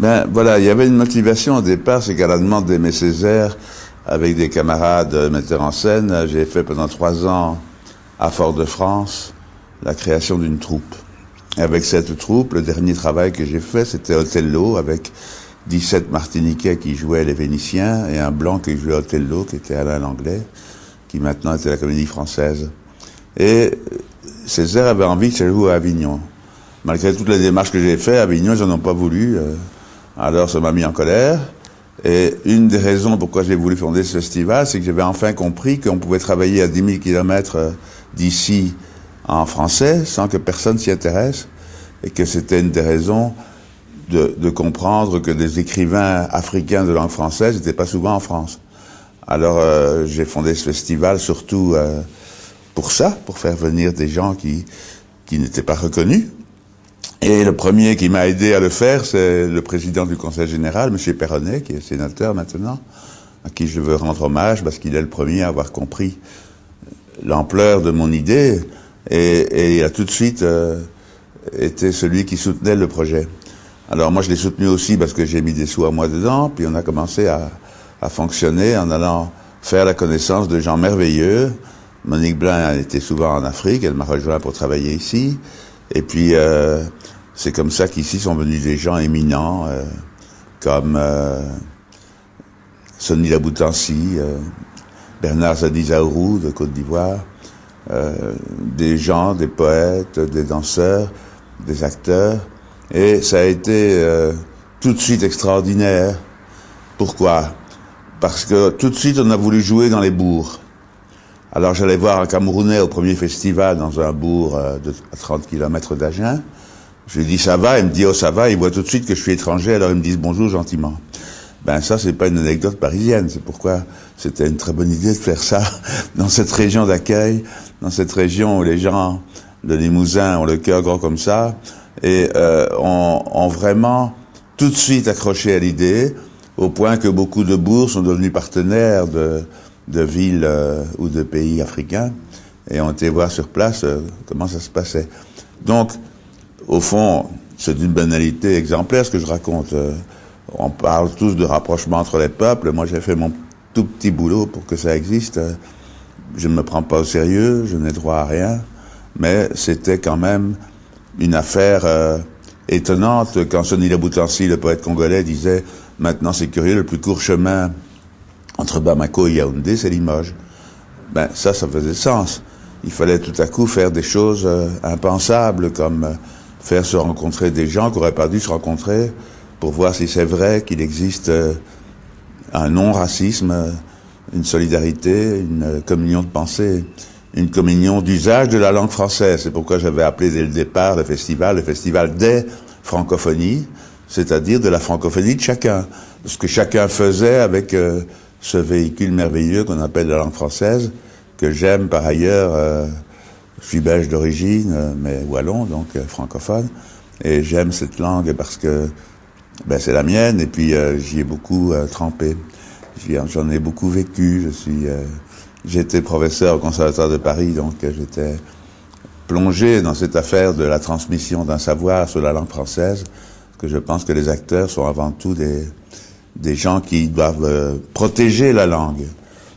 Ben voilà, il y avait une motivation au départ, c'est qu'à la demande d'Aimé Césaire, avec des camarades metteurs en scène, j'ai fait pendant 3 ans à Fort-de-France la création d'une troupe. Et avec cette troupe, le dernier travail que j'ai fait, c'était Othello, avec 17 Martiniquais qui jouaient les Vénitiens et un Blanc qui jouait Othello, qui était Alain Langlais, qui maintenant était la Comédie Française. Et Césaire avait envie que ça joue à Avignon. Malgré toutes les démarches que j'ai faites, à Avignon, ils n'en ont pas voulu. Alors ça m'a mis en colère. Et une des raisons pourquoi j'ai voulu fonder ce festival, c'est que j'avais enfin compris qu'on pouvait travailler à 10 000 kilomètres d'ici en français sans que personne s'y intéresse. Et que c'était une des raisons de comprendre que des écrivains africains de langue française n'étaient pas souvent en France. Alors j'ai fondé ce festival surtout pour ça, pour faire venir des gens qui n'étaient pas reconnus. Et le premier qui m'a aidé à le faire, c'est le président du Conseil général, M. Perronnet, qui est sénateur maintenant, à qui je veux rendre hommage parce qu'il est le premier à avoir compris l'ampleur de mon idée et il a tout de suite été celui qui soutenait le projet. Alors moi je l'ai soutenu aussi parce que j'ai mis des sous à moi dedans, puis on a commencé à fonctionner en allant faire la connaissance de gens merveilleux. Monique Blin était souvent en Afrique, elle m'a rejoint pour travailler ici. Et puis, c'est comme ça qu'ici sont venus des gens éminents, comme Sonny Laboutancy, Bernard Zadizaourou de Côte d'Ivoire, des gens, des poètes, des danseurs, des acteurs. Et ça a été tout de suite extraordinaire. Pourquoi? Parce que tout de suite, on a voulu jouer dans les bourgs. Alors j'allais voir un Camerounais au premier festival dans un bourg à 30 km d'Agen. Je lui dis ça va, il me dit oh ça va, il voit tout de suite que je suis étranger, alors ils me disent bonjour gentiment. Ben ça c'est pas une anecdote parisienne, c'est pourquoi c'était une très bonne idée de faire ça dans cette région d'accueil, dans cette région où les gens de Limousin ont le cœur grand comme ça et ont vraiment tout de suite accroché à l'idée, au point que beaucoup de bourgs sont devenus partenaires de villes ou de pays africains et ont été voir sur place comment ça se passait. Donc, au fond, c'est d'une banalité exemplaire ce que je raconte. On parle tous de rapprochement entre les peuples. Moi, j'ai fait mon tout petit boulot pour que ça existe. Je ne me prends pas au sérieux, je n'ai droit à rien, mais c'était quand même une affaire étonnante quand Sonny Laboutancy, le poète congolais, disait « Maintenant, c'est curieux, le plus court chemin entre Bamako et Yaoundé, c'est Limoges. » Ben, ça faisait sens. Il fallait tout à coup faire des choses impensables, comme faire se rencontrer des gens qui n'auraient pas dû se rencontrer, pour voir si c'est vrai qu'il existe un non-racisme, une solidarité, une communion de pensée, une communion d'usage de la langue française. C'est pourquoi j'avais appelé dès le départ le festival des francophonies, c'est-à-dire de la francophonie de chacun. Ce que chacun faisait avec ce véhicule merveilleux qu'on appelle la langue française, que j'aime par ailleurs. Je suis belge d'origine, mais wallon, donc francophone, et j'aime cette langue parce que ben, c'est la mienne, et puis j'y ai beaucoup trempé. J'en ai beaucoup vécu. J'étais professeur au Conservatoire de Paris, donc j'étais plongé dans cette affaire de la transmission d'un savoir sur la langue française, parce que je pense que les acteurs sont avant tout des gens qui doivent protéger la langue,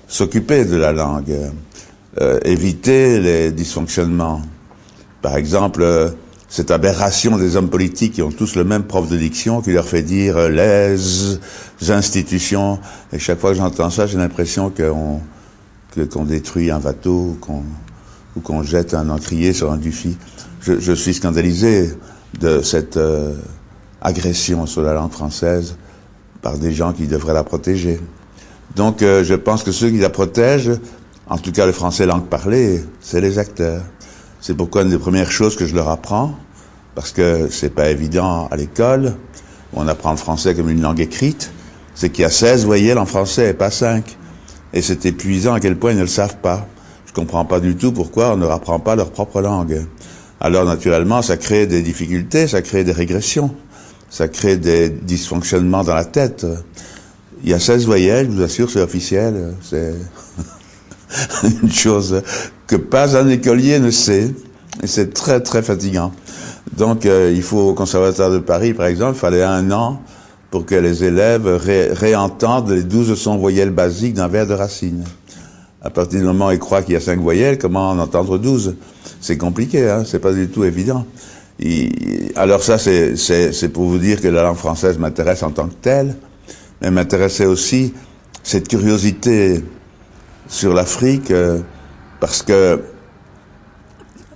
s'occuper de la langue, éviter les dysfonctionnements. Par exemple, cette aberration des hommes politiques qui ont tous le même prof de diction qui leur fait dire les institutions. Et chaque fois que j'entends ça, j'ai l'impression qu'on détruit un bateau ou qu'on jette un encrier sur un Dufy. Je suis scandalisé de cette agression sur la langue française par des gens qui devraient la protéger. Donc je pense que ceux qui la protègent, en tout cas le français langue parlée, c'est les acteurs. C'est pourquoi une des premières choses que je leur apprends, parce que c'est pas évident à l'école, où on apprend le français comme une langue écrite, c'est qu'il y a 16 voyelles en français et pas 5. Et c'est épuisant à quel point ils ne le savent pas. Je comprends pas du tout pourquoi on ne leur apprend pas leur propre langue. Alors naturellement, ça crée des difficultés, ça crée des régressions, ça crée des dysfonctionnements dans la tête. Il y a 16 voyelles, je vous assure, c'est officiel, c'est une chose que pas un écolier ne sait, et c'est très très fatigant. Donc il faut au Conservatoire de Paris, par exemple, il fallait 1 an pour que les élèves réentendent les 12 sons voyelles basiques d'un vers de Racine. À partir du moment où ils croient qu'il y a 5 voyelles, comment en entendre 12? C'est compliqué, hein, c'est pas du tout évident. Alors ça, c'est pour vous dire que la langue française m'intéresse en tant que telle, mais m'intéressait aussi cette curiosité sur l'Afrique, parce que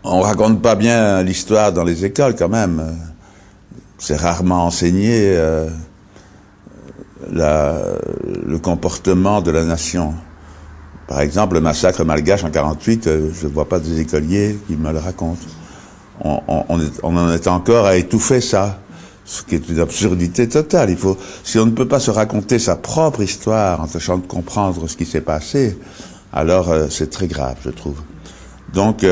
on raconte pas bien l'histoire dans les écoles quand même. C'est rarement enseigné le comportement de la nation. Par exemple, le massacre malgache en 48, je ne vois pas des écoliers qui me le racontent. On en est encore à étouffer ça, ce qui est une absurdité totale. Si on ne peut pas se raconter sa propre histoire en tâchant de comprendre ce qui s'est passé, alors c'est très grave, je trouve. Donc,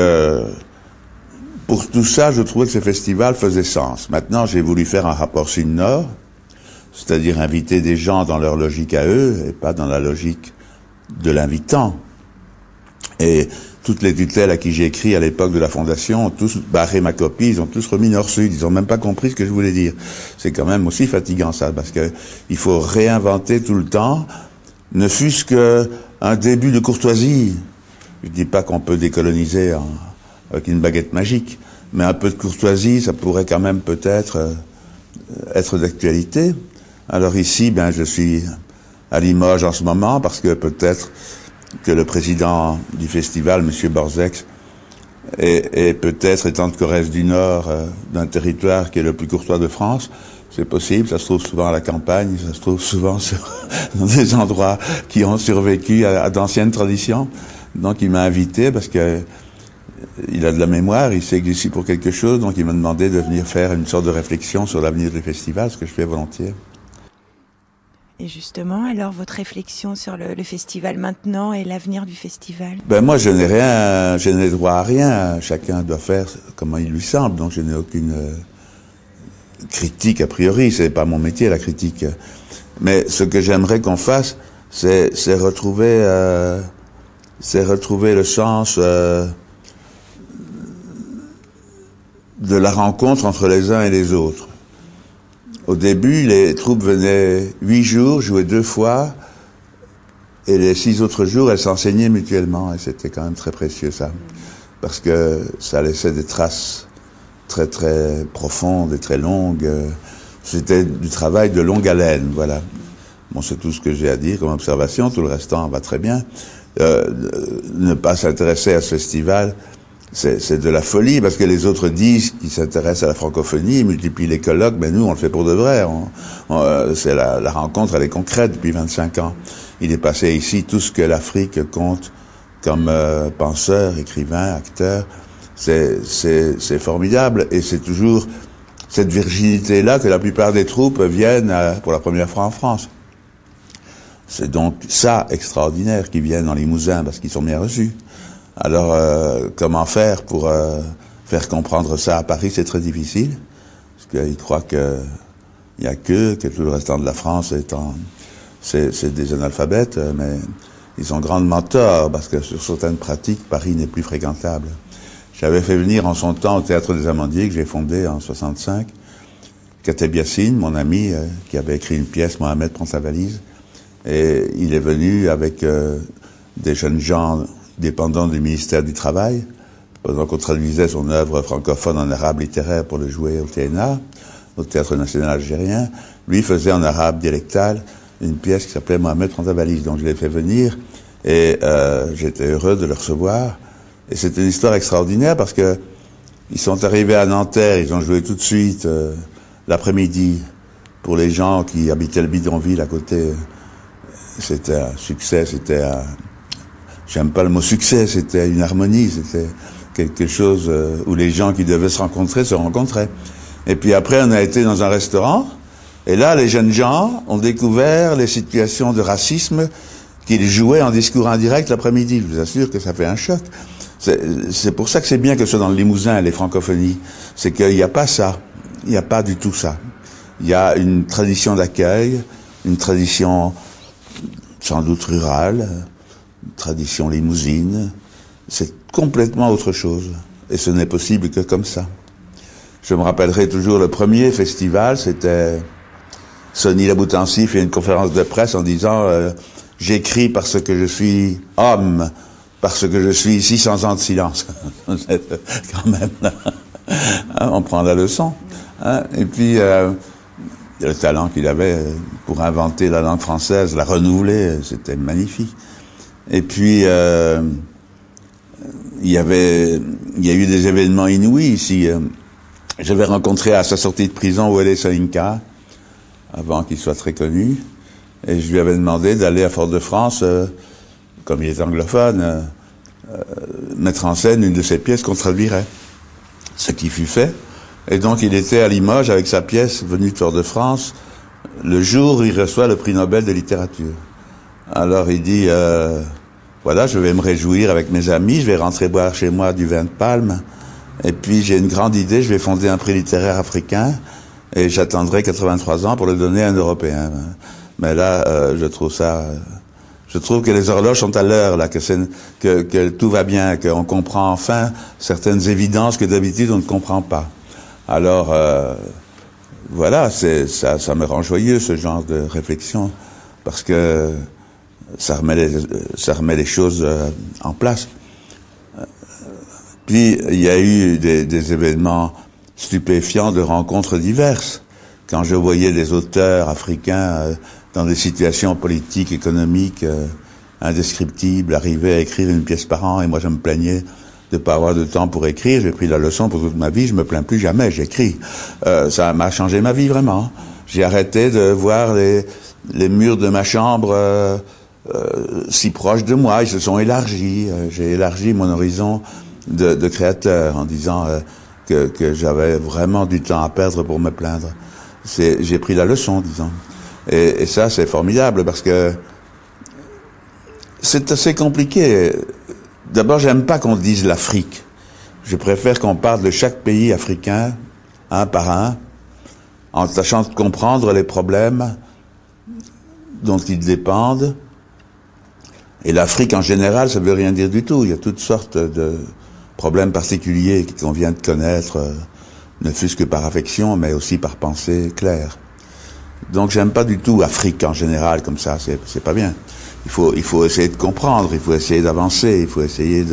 pour tout ça, je trouvais que ce festival faisait sens. Maintenant, j'ai voulu faire un rapport sud-nord, c'est-à-dire inviter des gens dans leur logique à eux, et pas dans la logique de l'invitant. Et toutes les tutelles à qui j'ai écrit à l'époque de la fondation ont tous barré ma copie, ils ont tous remis nord-sud, ils ont même pas compris ce que je voulais dire. C'est quand même aussi fatigant ça, parce que il faut réinventer tout le temps, ne fût-ce qu'un début de courtoisie. Je dis pas qu'on peut décoloniser avec une baguette magique, mais un peu de courtoisie, ça pourrait quand même peut-être être d'actualité. Alors ici, je suis à Limoges en ce moment, parce que peut-être que le président du festival, M. Borzex, est peut-être, étant de Corrèze du Nord, d'un territoire qui est le plus courtois de France. C'est possible, ça se trouve souvent à la campagne, ça se trouve souvent dans des endroits qui ont survécu à d'anciennes traditions. Donc il m'a invité parce que il a de la mémoire, il sait que je suis pour quelque chose, donc il m'a demandé de venir faire une sorte de réflexion sur l'avenir du festival, ce que je fais volontiers. Et justement, alors, votre réflexion sur le festival maintenant et l'avenir du festival? Moi, je n'ai droit à rien. Chacun doit faire comment il lui semble, donc je n'ai aucune critique a priori. C'est pas mon métier, la critique. Mais ce que j'aimerais qu'on fasse, c'est retrouver le sens de la rencontre entre les uns et les autres. Au début, les troupes venaient 8 jours, jouaient 2 fois, et les 6 autres jours, elles s'enseignaient mutuellement, et c'était quand même très précieux, ça. Parce que ça laissait des traces très très profondes et très longues. C'était du travail de longue haleine, voilà. Bon, c'est tout ce que j'ai à dire comme observation, tout le restant va très bien. Ne pas s'intéresser à ce festival, c'est de la folie, parce que les autres disent qu'ils s'intéressent à la francophonie, ils multiplient les colloques, mais nous, on le fait pour de vrai. C'est la rencontre, elle est concrète depuis 25 ans. Il est passé ici tout ce que l'Afrique compte comme penseur, écrivain, acteur. C'est formidable, et c'est toujours cette virginité-là que la plupart des troupes viennent pour la première fois en France. C'est donc ça extraordinaire qu'ils viennent en Limousin, parce qu'ils sont bien reçus. Alors, comment faire pour faire comprendre ça à Paris? C'est très difficile, parce qu'ils croient que il y a que tout le restant de la France c'est des analphabètes, mais ils ont grandement tort, parce que sur certaines pratiques, Paris n'est plus fréquentable. J'avais fait venir en son temps au Théâtre des Amandiers, que j'ai fondé en 65, Kateb Yassine, mon ami, qui avait écrit une pièce, Mohamed prend sa valise, et il est venu avec des jeunes gens dépendant du ministère du Travail, pendant qu'on traduisait son œuvre francophone en arabe littéraire pour le jouer au TNA, au Théâtre National Algérien. Lui faisait en arabe dialectal une pièce qui s'appelait Mohamed prend sa valise. Donc je l'ai fait venir, et j'étais heureux de le recevoir. Et c'était une histoire extraordinaire, parce que ils sont arrivés à Nanterre, ils ont joué tout de suite l'après-midi pour les gens qui habitaient le bidonville à côté. C'était un succès, j'aime pas le mot succès, c'était une harmonie, c'était quelque chose où les gens qui devaient se rencontraient. Et puis après, on a été dans un restaurant, et là, les jeunes gens ont découvert les situations de racisme qu'ils jouaient en discours indirect l'après-midi. Je vous assure que ça fait un choc. C'est pour ça que c'est bien que ce soit dans le Limousin, les francophonies. C'est qu'il n'y a pas ça. Il n'y a pas du tout ça. Il y a une tradition d'accueil, une tradition sans doute rurale, une tradition limousine. C'est complètement autre chose. Et ce n'est possible que comme ça. Je me rappellerai toujours le premier festival, c'était Sonny Laboutancy fait une conférence de presse en disant j'écris parce que je suis homme, parce que je suis 600 ans de silence. Quand même, on prend la leçon. Hein. Et puis, le talent qu'il avait pour inventer la langue française, la renouveler, c'était magnifique. Et puis, il y a eu des événements inouïs ici. J'avais rencontré à sa sortie de prison Wole Soyinka, avant qu'il soit très connu, et je lui avais demandé d'aller à Fort-de-France, comme il est anglophone, mettre en scène une de ses pièces qu'on traduirait. Ce qui fut fait. Et donc il était à Limoges avec sa pièce venue de Fort-de-France le jour où il reçoit le prix Nobel de littérature. Alors il dit, voilà, je vais me réjouir avec mes amis, je vais rentrer boire chez moi du vin de palme, et puis j'ai une grande idée, je vais fonder un prix littéraire africain, et j'attendrai 83 ans pour le donner à un Européen. Mais là, je trouve que les horloges sont à l'heure, là, que tout va bien, qu'on comprend enfin certaines évidences que d'habitude on ne comprend pas. Alors, voilà, ça me rend joyeux, ce genre de réflexion, parce que ça remet les choses en place. Puis, il y a eu des événements stupéfiants de rencontres diverses. Quand je voyais des auteurs africains dans des situations politiques, économiques indescriptibles, arriver à écrire une pièce par an, et moi je me plaignais de pas avoir de temps pour écrire. J'ai pris la leçon pour toute ma vie, je me plains plus jamais, j'écris. Ça m'a changé ma vie vraiment. J'ai arrêté de voir les murs de ma chambre si proches de moi, ils se sont élargis. J'ai élargi mon horizon de créateur en disant que j'avais vraiment du temps à perdre pour me plaindre. J'ai pris la leçon, disons. Et ça, c'est formidable parce que c'est assez compliqué. D'abord, j'aime pas qu'on dise l'Afrique. Je préfère qu'on parle de chaque pays africain, un par un, en tâchant de comprendre les problèmes dont ils dépendent. Et l'Afrique en général, ça veut rien dire du tout. Il y a toutes sortes de problèmes particuliers qu'on vient de connaître, ne fût-ce que par affection, mais aussi par pensée claire. Donc j'aime pas du tout Afrique en général comme ça, c'est pas bien. Il faut essayer de comprendre, il faut essayer d'avancer, il faut essayer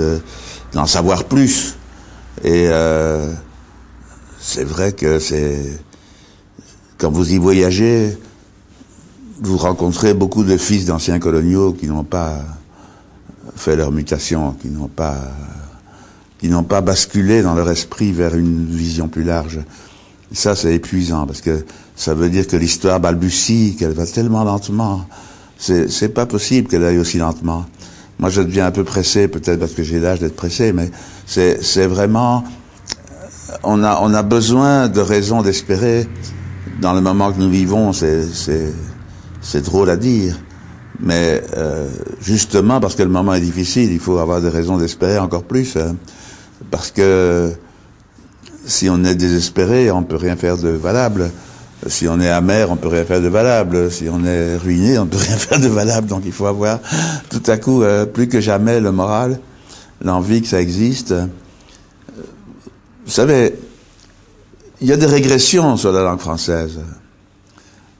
d'en savoir plus. Et c'est vrai que quand vous y voyagez, vous rencontrez beaucoup de fils d'anciens coloniaux qui n'ont pas fait leur mutation, qui n'ont pas basculé dans leur esprit vers une vision plus large. Et ça, c'est épuisant, parce que ça veut dire que l'histoire balbutie, qu'elle va tellement lentement. C'est pas possible qu'elle aille aussi lentement. Moi, je deviens un peu pressé, peut-être parce que j'ai l'âge d'être pressé, mais c'est vraiment... On a besoin de raisons d'espérer dans le moment que nous vivons. C'est drôle à dire, mais justement parce que le moment est difficile, il faut avoir des raisons d'espérer encore plus, parce que si on est désespéré, on peut rien faire de valable. Si on est amer, on peut rien faire de valable. Si on est ruiné, on peut rien faire de valable. Donc il faut avoir tout à coup plus que jamais le moral, l'envie que ça existe. Vous savez, il y a des régressions sur la langue française.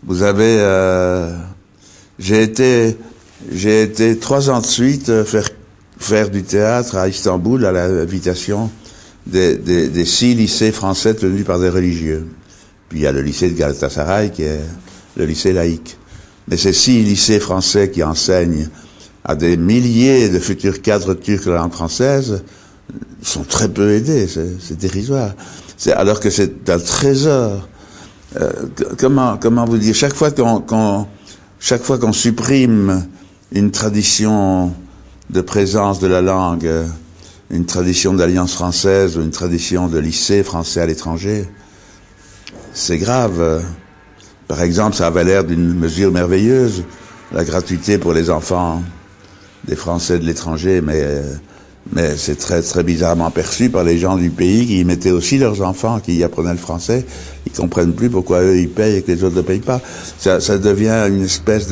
Vous avez, j'ai été 3 ans de suite faire du théâtre à Istanbul à l'invitation des 6 lycées français tenus par des religieux. Puis il y a le lycée de Galatasaray qui est le lycée laïque. Mais ces 6 lycées français qui enseignent à des milliers de futurs cadres turcs de la langue française sont très peu aidés, c'est dérisoire. Alors que c'est un trésor. Comment vous dire, chaque fois qu'on supprime une tradition de présence de la langue, une tradition d'alliance française ou une tradition de lycée français à l'étranger, c'est grave. Par exemple, ça avait l'air d'une mesure merveilleuse, la gratuité pour les enfants des Français de l'étranger, mais c'est très très bizarrement perçu par les gens du pays qui y mettaient aussi leurs enfants, qui y apprenaient le français. Ils comprennent plus pourquoi eux ils payent et que les autres ne payent pas. Ça devient une espèce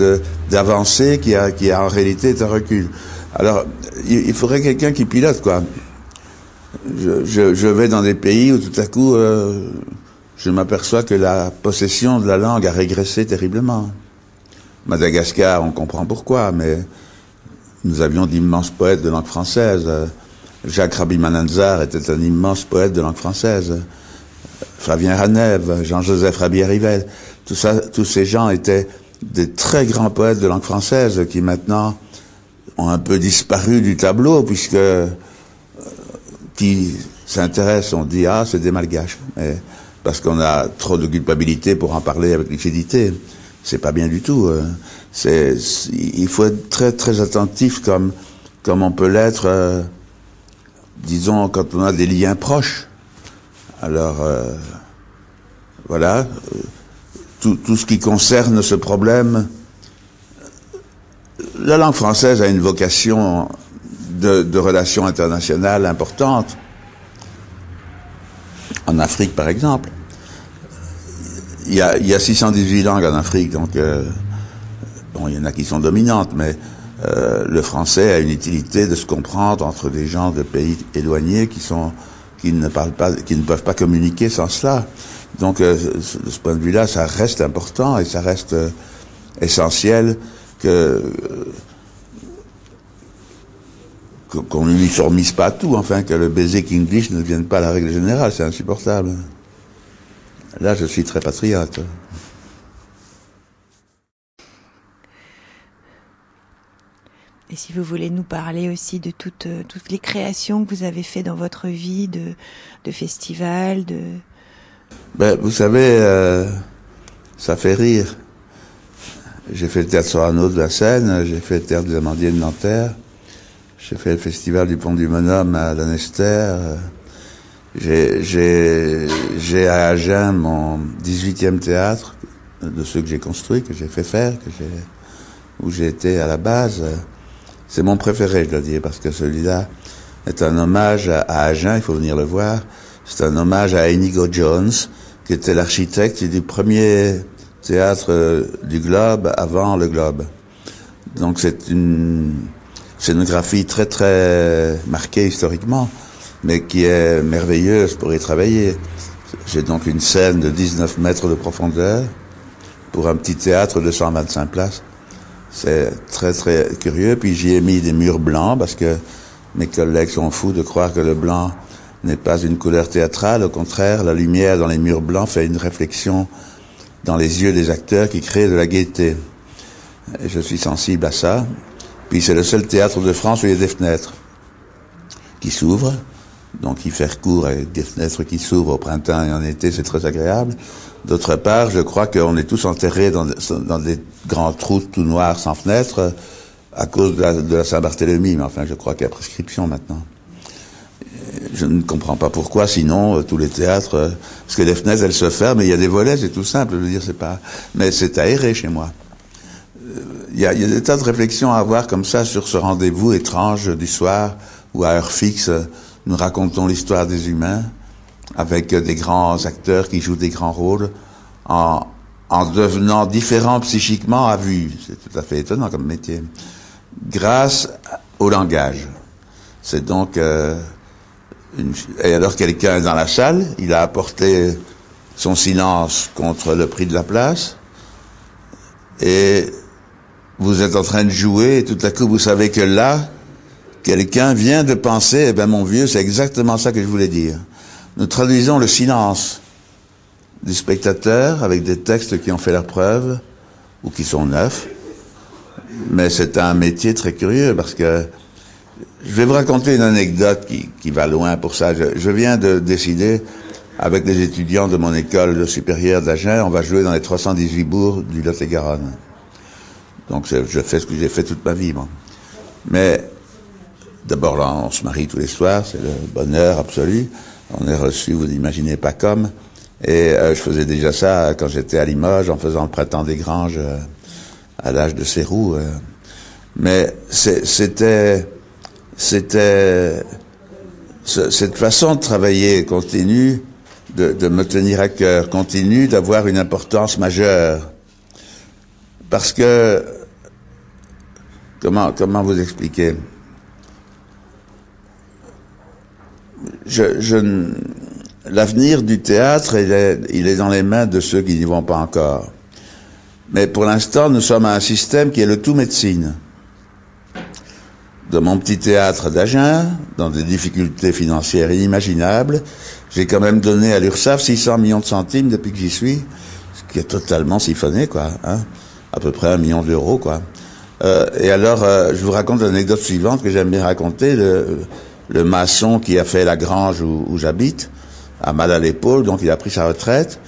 d'avancée qui a en réalité est un recul. Alors, il faudrait quelqu'un qui pilote, quoi. Je vais dans des pays où tout à coup je m'aperçois que la possession de la langue a régressé terriblement. Madagascar, on comprend pourquoi, mais nous avions d'immenses poètes de langue française. Jacques Rabimananzar était un immense poète de langue française. Flavien Ranève, Jean-Joseph Rabier-Rivel, tous ces gens étaient des très grands poètes de langue française qui maintenant ont un peu disparu du tableau, puisque qui s'intéressent, on dit c'est des malgaches, mais parce qu'on a trop de culpabilité pour en parler avec lucidité. C'est pas bien du tout. Il faut être très très attentif comme on peut l'être, disons, quand on a des liens proches. Alors voilà, tout ce qui concerne ce problème. La langue française a une vocation de relations internationales importantes. En Afrique, par exemple. Il y a 618 langues en Afrique, donc bon, il y en a qui sont dominantes, mais le français a une utilité de se comprendre entre des gens de pays éloignés qui ne peuvent pas communiquer sans cela. Donc, de ce point de vue-là, ça reste important et ça reste essentiel qu'on n'uniformise pas tout, enfin, que le basic English ne devienne pas la règle générale, c'est insupportable. Là, je suis très patriote. Et si vous voulez nous parler aussi de toutes les créations que vous avez fait dans votre vie, de festivals, Ben, vous savez, ça fait rire. J'ai fait le théâtre Sorano de la Seine, j'ai fait le théâtre des Amandiers de Nanterre, j'ai fait le festival du Pont du Bonhomme à Lanester, j'ai à Agen mon 18e théâtre, de ceux que j'ai construits, que j'ai fait faire, où j'ai été à la base. C'est mon préféré, je dois dire, parce que celui-là est un hommage à Agen, il faut venir le voir. C'est un hommage à Inigo Jones, qui était l'architecte du premier théâtre du Globe avant le Globe. Donc c'est une scénographie très très marquée historiquement, mais qui est merveilleuse pour y travailler. J'ai donc une scène de 19 mètres de profondeur pour un petit théâtre de 125 places. C'est très très curieux. Puis j'y ai mis des murs blancs parce que mes collègues sont fous de croire que le blanc n'est pas une couleur théâtrale. Au contraire, la lumière dans les murs blancs fait une réflexion dans les yeux des acteurs qui crée de la gaieté. Et je suis sensible à ça. Puis c'est le seul théâtre de France où il y a des fenêtres qui s'ouvrent. Donc y faire court avec des fenêtres qui s'ouvrent au printemps et en été, c'est très agréable. D'autre part, je crois qu'on est tous enterrés dans des grands trous tout noirs sans fenêtres à cause de la Saint-Barthélemy. Mais enfin, je crois qu'il y a prescription maintenant. Je ne comprends pas pourquoi, sinon, tous les théâtres, parce que les fenêtres, elles se ferment, et il y a des volets, c'est tout simple, je veux dire, c'est pas, mais c'est aéré chez moi. Il y a des tas de réflexions à avoir comme ça sur ce rendez-vous étrange du soir, où à heure fixe, nous racontons l'histoire des humains, avec des grands acteurs qui jouent des grands rôles, en devenant différents psychiquement à vue. C'est tout à fait étonnant comme métier. Grâce au langage. C'est donc... Et alors quelqu'un est dans la salle, il a apporté son silence contre le prix de la place, et vous êtes en train de jouer, et tout à coup vous savez que là, quelqu'un vient de penser, eh ben mon vieux, c'est exactement ça que je voulais dire. Nous traduisons le silence du spectateur avec des textes qui ont fait leur preuve, ou qui sont neufs, mais c'est un métier très curieux, parce que je vais vous raconter une anecdote qui va loin pour ça. Je viens de décider, avec les étudiants de mon école supérieure d'Agen, on va jouer dans les 318 bourgs du Lot-et-Garonne. Donc je fais ce que j'ai fait toute ma vie, moi. Mais d'abord, là, on se marie tous les soirs, c'est le bonheur absolu. On est reçu, vous n'imaginez pas comme. Et je faisais déjà ça quand j'étais à Limoges, en faisant le Printemps des Granges à l'âge de Sérou. Mais c'était cette façon de travailler continue, de me tenir à cœur, continue d'avoir une importance majeure. Parce que, comment vous expliquer? l'avenir du théâtre, il est dans les mains de ceux qui n'y vont pas encore. Mais pour l'instant, nous sommes à un système qui est le tout médecine. Dans mon petit théâtre d'Agen, dans des difficultés financières inimaginables, j'ai quand même donné à l'URSSAF 600 millions de centimes depuis que j'y suis, ce qui est totalement siphonné, quoi, hein, à peu près 1 million d'euros, quoi. Et alors, je vous raconte l'anecdote suivante que j'aime bien raconter. Le maçon qui a fait la grange où j'habite a mal à l'épaule, donc il a pris sa retraite,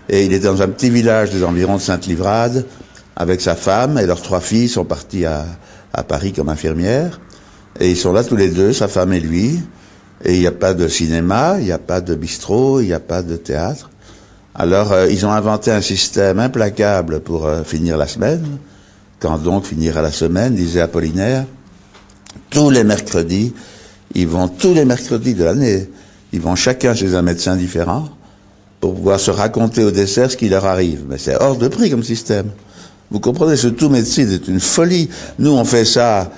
et il est dans un petit village des environs de Sainte-Livrade avec sa femme, et leurs 3 filles sont parties à Paris comme infirmières, et ils sont là tous les deux, sa femme et lui, et il n'y a pas de cinéma, il n'y a pas de bistrot, il n'y a pas de théâtre. Alors, ils ont inventé un système implacable pour finir la semaine. Quand donc finira la semaine, disait Apollinaire, tous les mercredis, ils vont tous les mercredis de l'année, ils vont chacun chez un médecin différent pour pouvoir se raconter au dessert ce qui leur arrive. Mais c'est hors de prix comme système. Vous comprenez, ce tout médecine est une folie. Nous, on fait ça,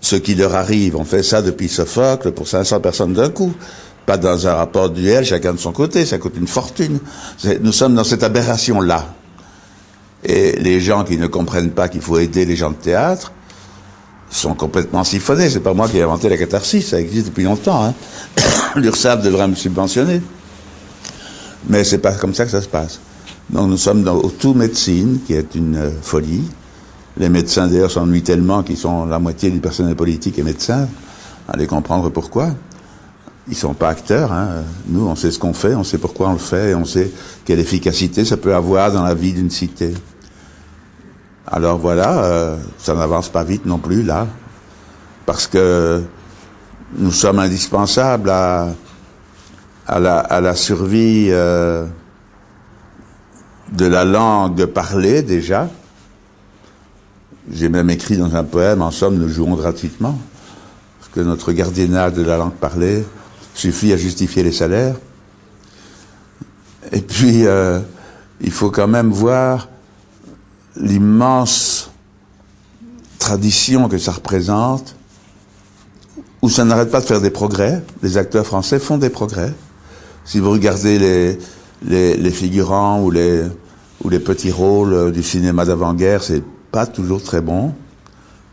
ce qui leur arrive, on fait ça depuis Sophocle pour 500 personnes d'un coup. Pas dans un rapport duel, chacun de son côté, ça coûte une fortune. Nous sommes dans cette aberration-là. Et les gens qui ne comprennent pas qu'il faut aider les gens de théâtre sont complètement siphonnés. C'est pas moi qui ai inventé la catharsis, ça existe depuis longtemps. Hein. L'URSSAF devrait me subventionner. Mais c'est pas comme ça que ça se passe. Donc nous sommes au tout médecine, qui est une folie. Les médecins d'ailleurs s'ennuient tellement qu'ils sont la moitié du personnel politique et médecin. Allez comprendre pourquoi. Ils sont pas acteurs, hein. Nous, on sait ce qu'on fait, on sait pourquoi on le fait, et on sait quelle efficacité ça peut avoir dans la vie d'une cité. Alors voilà, ça n'avance pas vite non plus, là, parce que nous sommes indispensables à la survie de la langue parlée, déjà. J'ai même écrit dans un poème, en somme, nous jouons gratuitement, parce que notre gardiennage de la langue parlée suffit à justifier les salaires. Et puis, il faut quand même voir l'immense tradition que ça représente, où ça n'arrête pas de faire des progrès. Les acteurs français font des progrès. Si vous regardez les figurants ou les petits rôles du cinéma d'avant-guerre, c'est pas toujours très bon.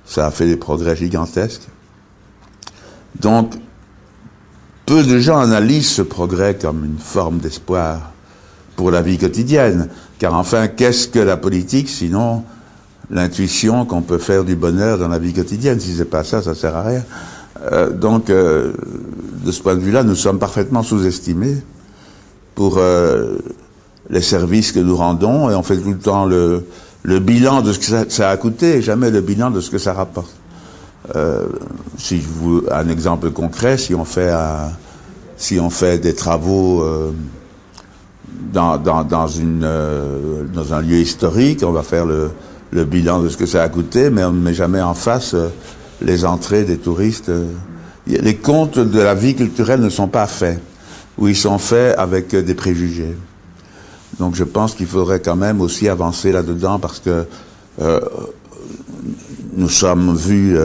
Ça a fait des progrès gigantesques. Donc, peu de gens analysent ce progrès comme une forme d'espoir pour la vie quotidienne. Car enfin, qu'est-ce que la politique, sinon l'intuition qu'on peut faire du bonheur dans la vie quotidienne? Si c'est pas ça, ça sert à rien. Donc, de ce point de vue-là, nous sommes parfaitement sous-estimés pour les services que nous rendons, et on fait tout le temps le bilan de ce que ça a coûté, et jamais le bilan de ce que ça rapporte. Si je vous un exemple concret, si on fait des travaux dans un lieu historique, on va faire le bilan de ce que ça a coûté, mais on ne met jamais en face les entrées des touristes. Les comptes de la vie culturelle ne sont pas faits, ou ils sont faits avec des préjugés. Donc je pense qu'il faudrait quand même aussi avancer là-dedans, parce que nous sommes vus,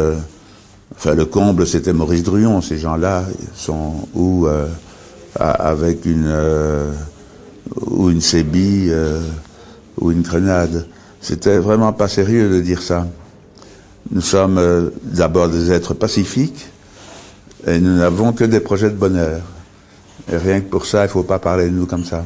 enfin le comble c'était Maurice Druon, ces gens-là sont avec une sébille ou une grenade. C'était vraiment pas sérieux de dire ça. Nous sommes d'abord des êtres pacifiques, et nous n'avons que des projets de bonheur. Et rien que pour ça, il ne faut pas parler de nous comme ça.